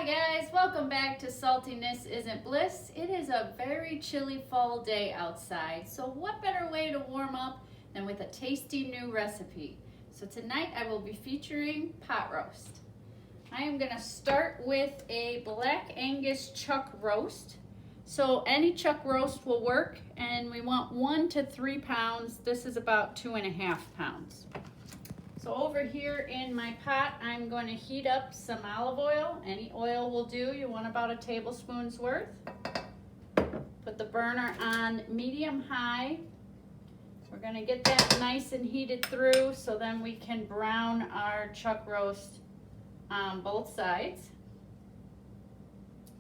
Hi guys, welcome back to Saltiness Isn't Bliss. It is a very chilly fall day outside, so what better way to warm up than with a tasty new recipe. So tonight I will be featuring pot roast. I am going to start with a Black Angus chuck roast. So any chuck roast will work, and we want 1 to 3 pounds. This is about 2.5 pounds. So over here in my pot, I'm going to heat up some olive oil. Any oil will do. You want about a tablespoon's worth. Put the burner on medium high. We're going to get that nice and heated through so then we can brown our chuck roast on both sides.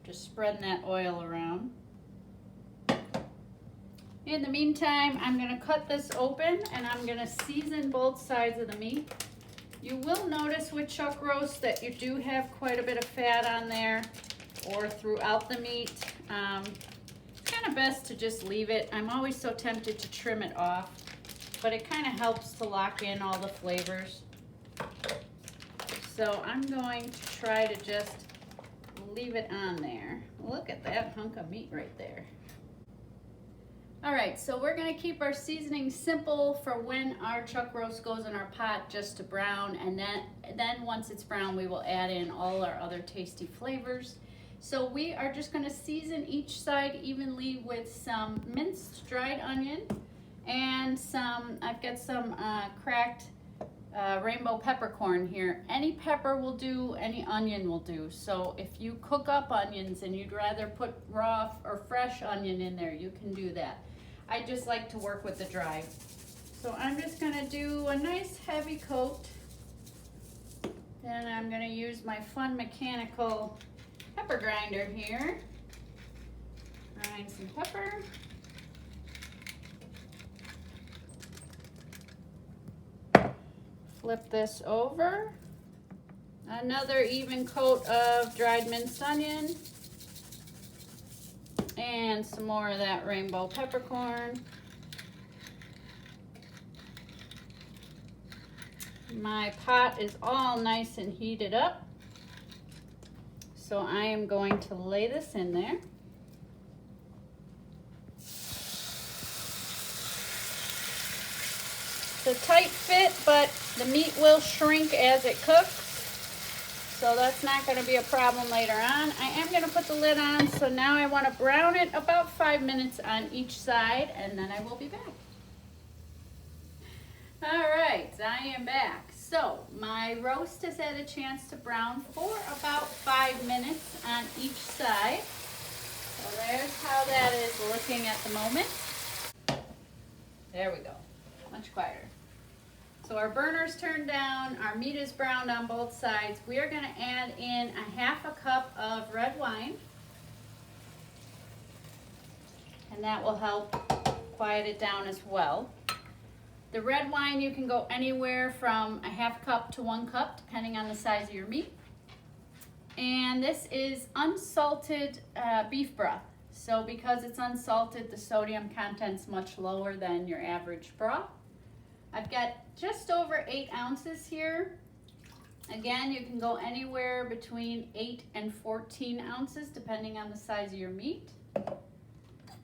Just spreading that oil around. In the meantime, I'm going to cut this open and I'm going to season both sides of the meat. You will notice with chuck roast that you do have quite a bit of fat on there or throughout the meat. It's kind of best to just leave it. I'm always so tempted to trim it off, but it kind of helps to lock in all the flavors. So I'm going to try to just leave it on there. Look at that hunk of meat right there. All right, so we're gonna keep our seasoning simple for when our chuck roast goes in our pot just to brown, and then once it's brown, we will add in all our other tasty flavors. So we are just gonna season each side evenly with some minced dried onion and I've got some cracked rainbow peppercorn here. Any pepper will do, any onion will do. So if you cook up onions and you'd rather put raw or fresh onion in there, you can do that. I just like to work with the dry. So I'm just gonna do a nice heavy coat. Then I'm gonna use my fun mechanical pepper grinder here. Grind some pepper. Flip this over. Another even coat of dried minced onion. And some more of that rainbow peppercorn. My pot is all nice and heated up. So I am going to lay this in there. It's a tight fit, but the meat will shrink as it cooks. So that's not going to be a problem later on. I am going to put the lid on, so now I want to brown it about 5 minutes on each side, and then I will be back. All right, I am back. So my roast has had a chance to brown for about 5 minutes on each side. So there's how that is looking at the moment. There we go, much quieter. So our burner's turned down, our meat is browned on both sides. We are going to add in a 1/2 cup of red wine. And that will help quiet it down as well. The red wine, you can go anywhere from a 1/2 cup to 1 cup, depending on the size of your meat. And this is unsalted beef broth. So because it's unsalted, the sodium content's much lower than your average broth. I've got just over 8 ounces here. Again, you can go anywhere between 8 and 14 ounces, depending on the size of your meat.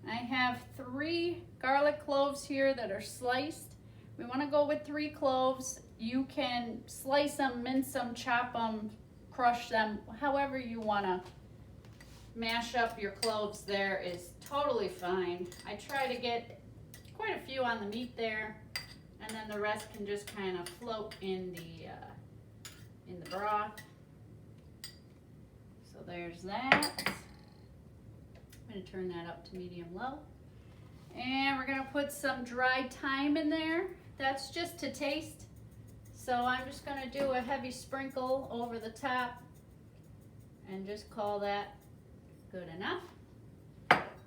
I have 3 garlic cloves here that are sliced. We want to go with 3 cloves. You can slice them, mince them, chop them, crush them, however you want to mash up your cloves there is totally fine. I try to get quite a few on the meat there. And then the rest can just kind of float in the broth. So there's that. I'm going to turn that up to medium-low. And we're going to put some dried thyme in there. That's just to taste. So I'm just going to do a heavy sprinkle over the top and just call that good enough.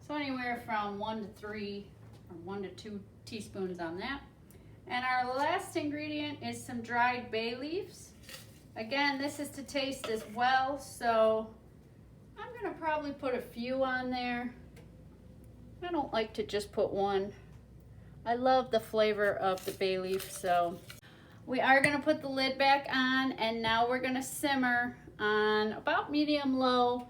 So anywhere from 1 to 3 or 1 to 2 teaspoons on that. And our last ingredient is some dried bay leaves. Again, this is to taste as well, so I'm gonna probably put a few on there. I don't like to just put one. I love the flavor of the bay leaf, so we are gonna put the lid back on, and now we're gonna simmer on about medium-low,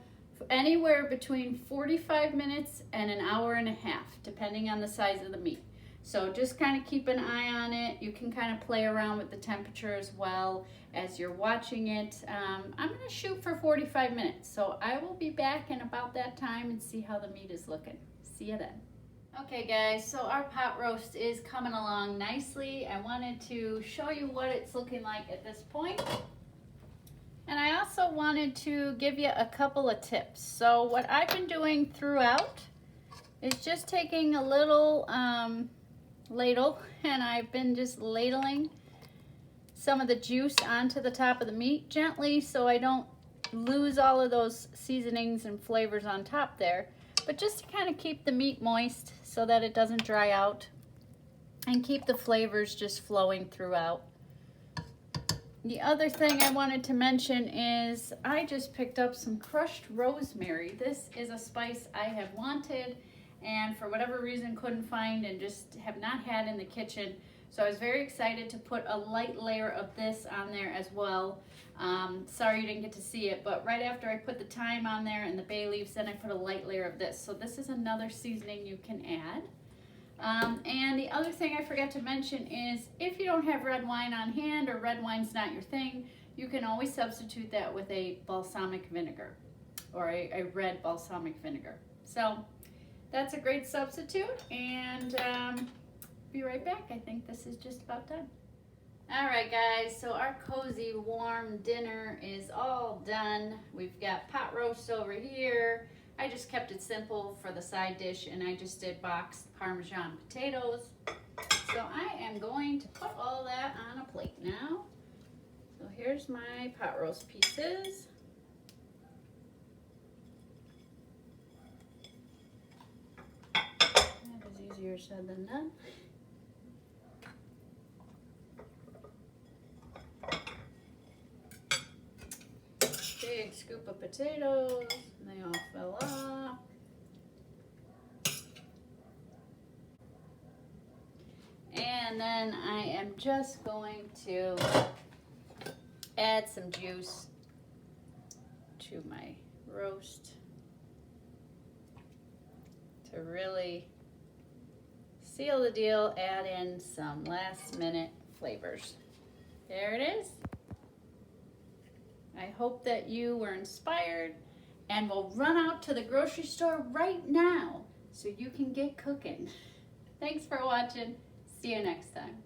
anywhere between 45 minutes and an hour and a half, depending on the size of the meat. So just kind of keep an eye on it. You can kind of play around with the temperature as well as you're watching it. I'm going to shoot for 45 minutes, so I will be back in about that time and see how the meat is looking. See you then. Okay guys, so our pot roast is coming along nicely. I wanted to show you what it's looking like at this point. And I also wanted to give you a couple of tips. So what I've been doing throughout is just taking a little ladle, and I've been just ladling some of the juice onto the top of the meat gently so I don't lose all of those seasonings and flavors on top there, but just to kind of keep the meat moist so that it doesn't dry out and keep the flavors just flowing throughout. The other thing I wanted to mention is I just picked up some crushed rosemary. This is a spice I have wanted and for whatever reason couldn't find and just have not had in the kitchen. So I was very excited to put a light layer of this on there as well. Sorry you didn't get to see it, but right after I put the thyme on there and the bay leaves, then I put a light layer of this. So this is another seasoning you can add. And the other thing I forgot to mention is if you don't have red wine on hand or red wine's not your thing, you can always substitute that with a balsamic vinegar or a red balsamic vinegar. So that's a great substitute, and be right back. I think this is just about done. All right guys, so our cozy warm dinner is all done. We've got pot roast over here. I just kept it simple for the side dish, and I just did boxed Parmesan potatoes. So I am going to put all that on a plate now. So here's my pot roast pieces. That is easier said than done. Big scoop of potatoes, and they all fell off. And then I am just going to add some juice to my roast to really seal the deal, add in some last minute flavors. There it is. I hope that you were inspired and will run out to the grocery store right now so you can get cooking. Thanks for watching. See you next time.